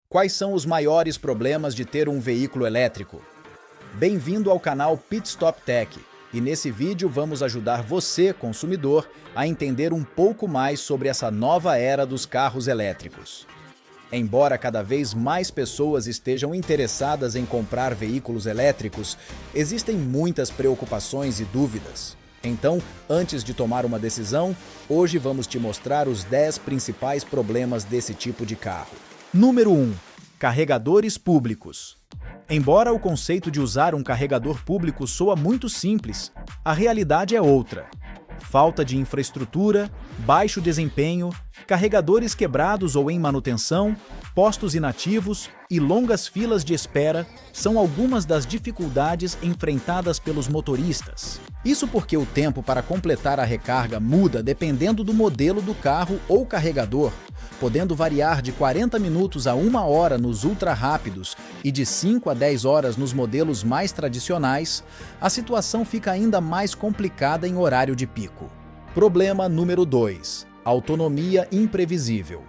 Quais são os maiores problemas de ter um veículo elétrico? Bem-vindo ao canal Pit Stop Tech, e nesse vídeo vamos ajudar você, consumidor, a entender um pouco mais sobre essa nova era dos carros elétricos. Embora cada vez mais pessoas estejam interessadas em comprar veículos elétricos, existem muitas preocupações e dúvidas. Então, antes de tomar uma decisão, hoje vamos te mostrar os 10 principais problemas desse tipo de carro. Número 1. Carregadores públicos. Embora o conceito de usar um carregador público soa muito simples, a realidade é outra. Falta de infraestrutura, baixo desempenho, carregadores quebrados ou em manutenção, postos inativos e longas filas de espera são algumas das dificuldades enfrentadas pelos motoristas. Isso porque o tempo para completar a recarga muda dependendo do modelo do carro ou carregador, podendo variar de 40 minutos a 1 hora nos ultra-rápidos e de 5 a 10 horas nos modelos mais tradicionais. A situação fica ainda mais complicada em horário de pico. Problema número 2. Autonomia imprevisível.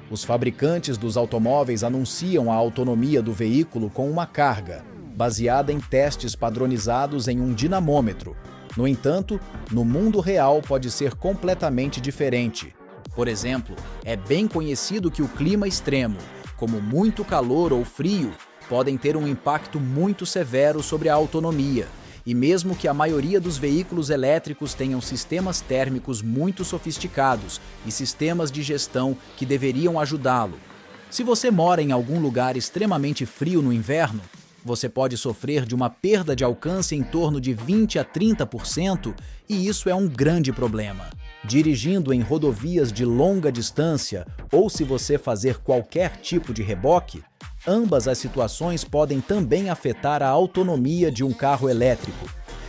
Os fabricantes dos automóveis anunciam a autonomia do veículo com uma carga, baseada em testes padronizados em um dinamômetro. No entanto, no mundo real pode ser completamente diferente. Por exemplo, é bem conhecido que o clima extremo, como muito calor ou frio, podem ter um impacto muito severo sobre a autonomia, e mesmo que a maioria dos veículos elétricos tenham sistemas térmicos muito sofisticados e sistemas de gestão que deveriam ajudá-lo. Se você mora em algum lugar extremamente frio no inverno, você pode sofrer de uma perda de alcance em torno de 20 a 30%, e isso é um grande problema. Dirigindo em rodovias de longa distância ou se você fazer qualquer tipo de reboque, ambas as situações podem também afetar a autonomia de um carro elétrico.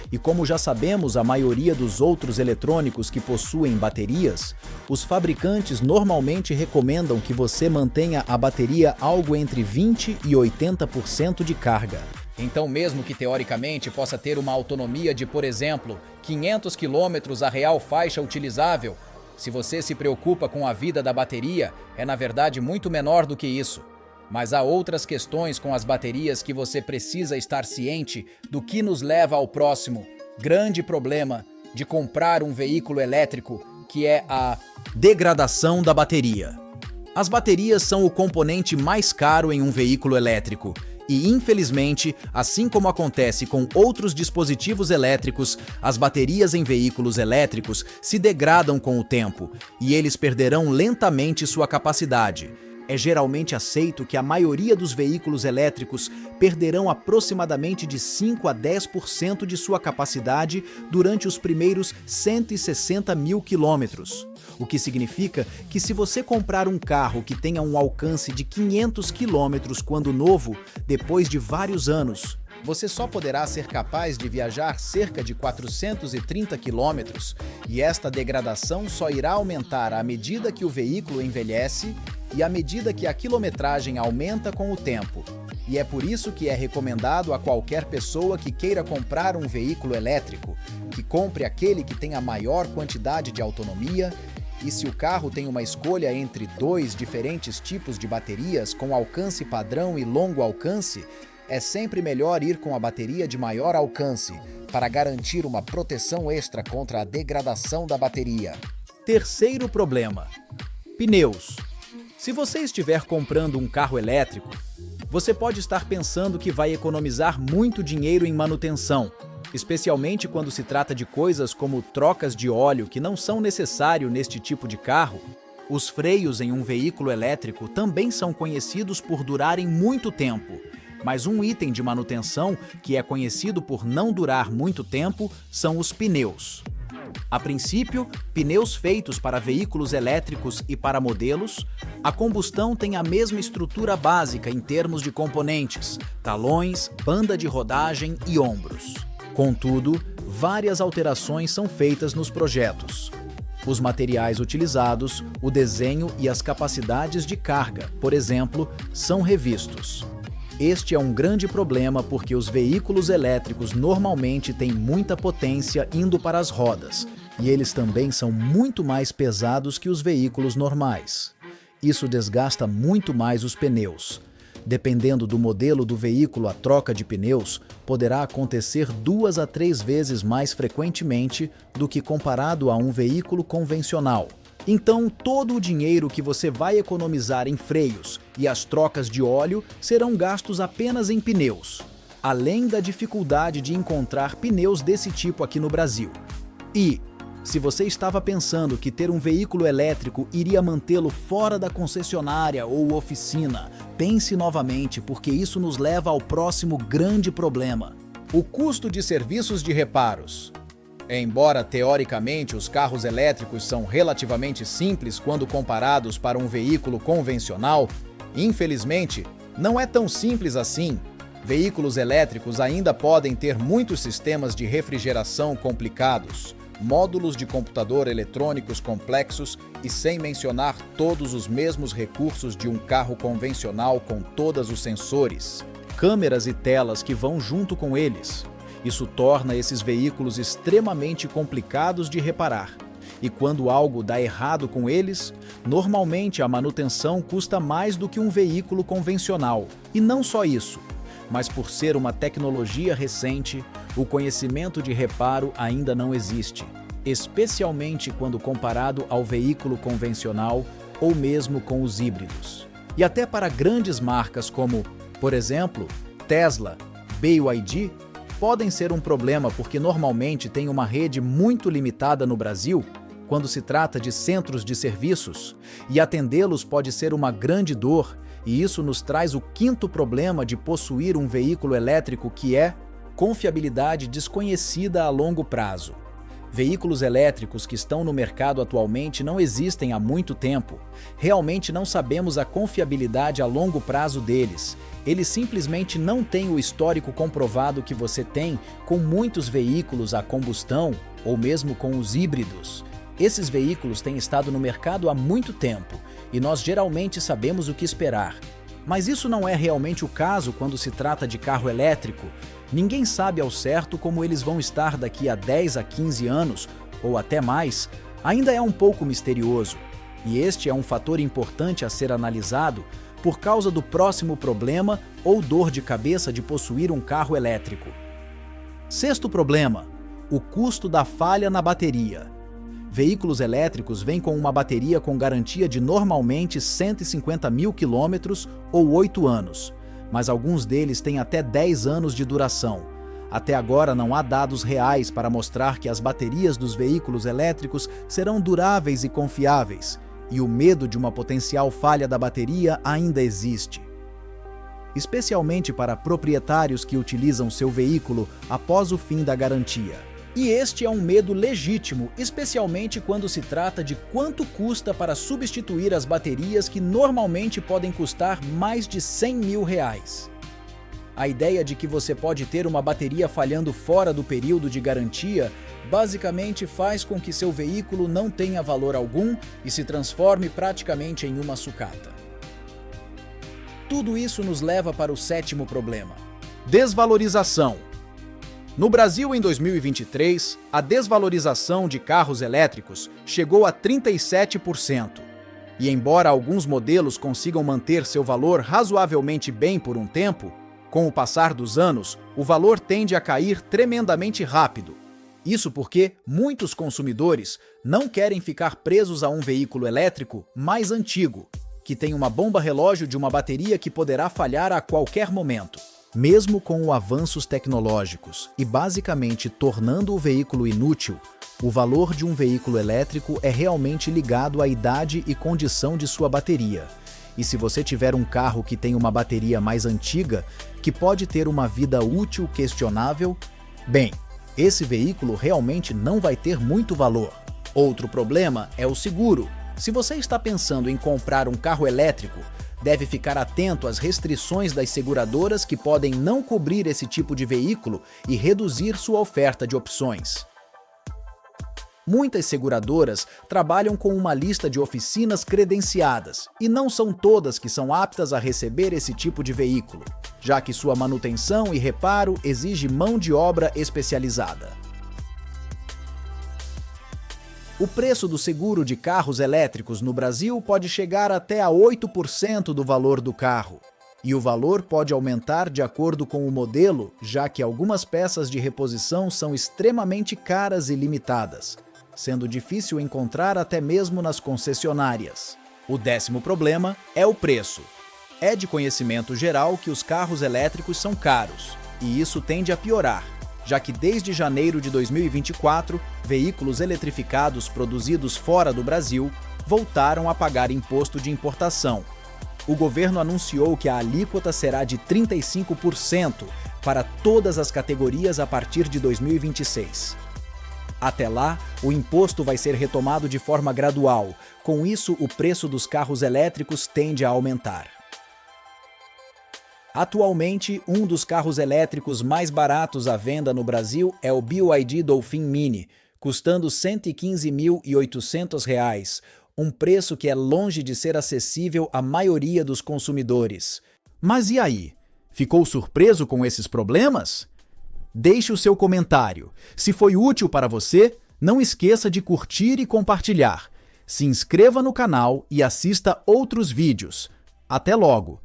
E como já sabemos a maioria dos outros eletrônicos que possuem baterias, os fabricantes normalmente recomendam que você mantenha a bateria algo entre 20 e 80% de carga. Então, mesmo que teoricamente possa ter uma autonomia de, por exemplo, 500 km a real faixa utilizável, se você se preocupa com a vida da bateria, é na verdade muito menor do que isso. Mas há outras questões com as baterias que você precisa estar ciente, do que nos leva ao próximo grande problema de comprar um veículo elétrico, que é a degradação da bateria. As baterias são o componente mais caro em um veículo elétrico. E, infelizmente, assim como acontece com outros dispositivos elétricos, as baterias em veículos elétricos se degradam com o tempo, e eles perderão lentamente sua capacidade. É geralmente aceito que a maioria dos veículos elétricos perderão aproximadamente de 5 a 10% de sua capacidade durante os primeiros 160 mil quilômetros. O que significa que se você comprar um carro que tenha um alcance de 500 quilômetros quando novo, depois de vários anos, você só poderá ser capaz de viajar cerca de 430 quilômetros, e esta degradação só irá aumentar à medida que o veículo envelhece e à medida que a quilometragem aumenta com o tempo. E é por isso que é recomendado a qualquer pessoa que queira comprar um veículo elétrico, que compre aquele que tenha maior quantidade de autonomia, e se o carro tem uma escolha entre 2 diferentes tipos de baterias com alcance padrão e longo alcance, é sempre melhor ir com a bateria de maior alcance, para garantir uma proteção extra contra a degradação da bateria. Terceiro problema: pneus. Se você estiver comprando um carro elétrico, você pode estar pensando que vai economizar muito dinheiro em manutenção, especialmente quando se trata de coisas como trocas de óleo que não são necessárias neste tipo de carro. Os freios em um veículo elétrico também são conhecidos por durarem muito tempo, mas um item de manutenção que é conhecido por não durar muito tempo são os pneus. A princípio, pneus feitos para veículos elétricos e para modelos, a combustão tem a mesma estrutura básica em termos de componentes, talões, banda de rodagem e ombros. Contudo, várias alterações são feitas nos projetos. Os materiais utilizados, o desenho e as capacidades de carga, por exemplo, são revistos. Este é um grande problema porque os veículos elétricos normalmente têm muita potência indo para as rodas, e eles também são muito mais pesados que os veículos normais. Isso desgasta muito mais os pneus. Dependendo do modelo do veículo, a troca de pneus poderá acontecer 2 a 3 vezes mais frequentemente do que comparado a um veículo convencional. Então, todo o dinheiro que você vai economizar em freios e as trocas de óleo serão gastos apenas em pneus, além da dificuldade de encontrar pneus desse tipo aqui no Brasil. E, se você estava pensando que ter um veículo elétrico iria mantê-lo fora da concessionária ou oficina, pense novamente, porque isso nos leva ao próximo grande problema: o custo de serviços de reparos. Embora teoricamente os carros elétricos são relativamente simples quando comparados para um veículo convencional, infelizmente, não é tão simples assim. Veículos elétricos ainda podem ter muitos sistemas de refrigeração complicados, módulos de computador eletrônicos complexos e sem mencionar todos os mesmos recursos de um carro convencional com todos os sensores, câmeras e telas que vão junto com eles. Isso torna esses veículos extremamente complicados de reparar. E quando algo dá errado com eles, normalmente a manutenção custa mais do que um veículo convencional. E não só isso, mas por ser uma tecnologia recente, o conhecimento de reparo ainda não existe, especialmente quando comparado ao veículo convencional ou mesmo com os híbridos. E até para grandes marcas como, por exemplo, Tesla, BYD, podem ser um problema porque normalmente tem uma rede muito limitada no Brasil quando se trata de centros de serviços, e atendê-los pode ser uma grande dor, e isso nos traz o quinto problema de possuir um veículo elétrico, que é confiabilidade desconhecida a longo prazo. Veículos elétricos que estão no mercado atualmente não existem há muito tempo. Realmente não sabemos a confiabilidade a longo prazo deles. Eles simplesmente não têm o histórico comprovado que você tem com muitos veículos a combustão ou mesmo com os híbridos. Esses veículos têm estado no mercado há muito tempo e nós geralmente sabemos o que esperar. Mas isso não é realmente o caso quando se trata de carro elétrico. Ninguém sabe ao certo como eles vão estar daqui a 10 a 15 anos, ou até mais. Ainda é um pouco misterioso. E este é um fator importante a ser analisado por causa do próximo problema ou dor de cabeça de possuir um carro elétrico. Sexto problema: o custo da falha na bateria. Veículos elétricos vêm com uma bateria com garantia de normalmente 150 mil quilômetros ou 8 anos, mas alguns deles têm até 10 anos de duração. Até agora não há dados reais para mostrar que as baterias dos veículos elétricos serão duráveis e confiáveis, e o medo de uma potencial falha da bateria ainda existe. Especialmente para proprietários que utilizam seu veículo após o fim da garantia. E este é um medo legítimo, especialmente quando se trata de quanto custa para substituir as baterias, que normalmente podem custar mais de 100 mil reais. A ideia de que você pode ter uma bateria falhando fora do período de garantia basicamente faz com que seu veículo não tenha valor algum e se transforme praticamente em uma sucata. Tudo isso nos leva para o sétimo problema: desvalorização. No Brasil, em 2023, a desvalorização de carros elétricos chegou a 37%. E embora alguns modelos consigam manter seu valor razoavelmente bem por um tempo, com o passar dos anos, o valor tende a cair tremendamente rápido. Isso porque muitos consumidores não querem ficar presos a um veículo elétrico mais antigo, que tem uma bomba relógio de uma bateria que poderá falhar a qualquer momento. Mesmo com avanços tecnológicos e basicamente tornando o veículo inútil, o valor de um veículo elétrico é realmente ligado à idade e condição de sua bateria. E se você tiver um carro que tem uma bateria mais antiga, que pode ter uma vida útil questionável, bem, esse veículo realmente não vai ter muito valor. Outro problema é o seguro. Se você está pensando em comprar um carro elétrico, deve ficar atento às restrições das seguradoras, que podem não cobrir esse tipo de veículo e reduzir sua oferta de opções. Muitas seguradoras trabalham com uma lista de oficinas credenciadas, e não são todas que são aptas a receber esse tipo de veículo, já que sua manutenção e reparo exige mão de obra especializada. O preço do seguro de carros elétricos no Brasil pode chegar até a 8% do valor do carro. E o valor pode aumentar de acordo com o modelo, já que algumas peças de reposição são extremamente caras e limitadas, sendo difícil encontrar até mesmo nas concessionárias. O 10º problema é o preço. É de conhecimento geral que os carros elétricos são caros, e isso tende a piorar, já que desde janeiro de 2024, veículos eletrificados produzidos fora do Brasil voltaram a pagar imposto de importação. O governo anunciou que a alíquota será de 35% para todas as categorias a partir de 2026. Até lá, o imposto vai ser retomado de forma gradual. Com isso, o preço dos carros elétricos tende a aumentar. Atualmente, um dos carros elétricos mais baratos à venda no Brasil é o BYD Dolphin Mini, custando R$ 115.800, um preço que é longe de ser acessível à maioria dos consumidores. Mas e aí? Ficou surpreso com esses problemas? Deixe o seu comentário. Se foi útil para você, não esqueça de curtir e compartilhar. Se inscreva no canal e assista outros vídeos. Até logo!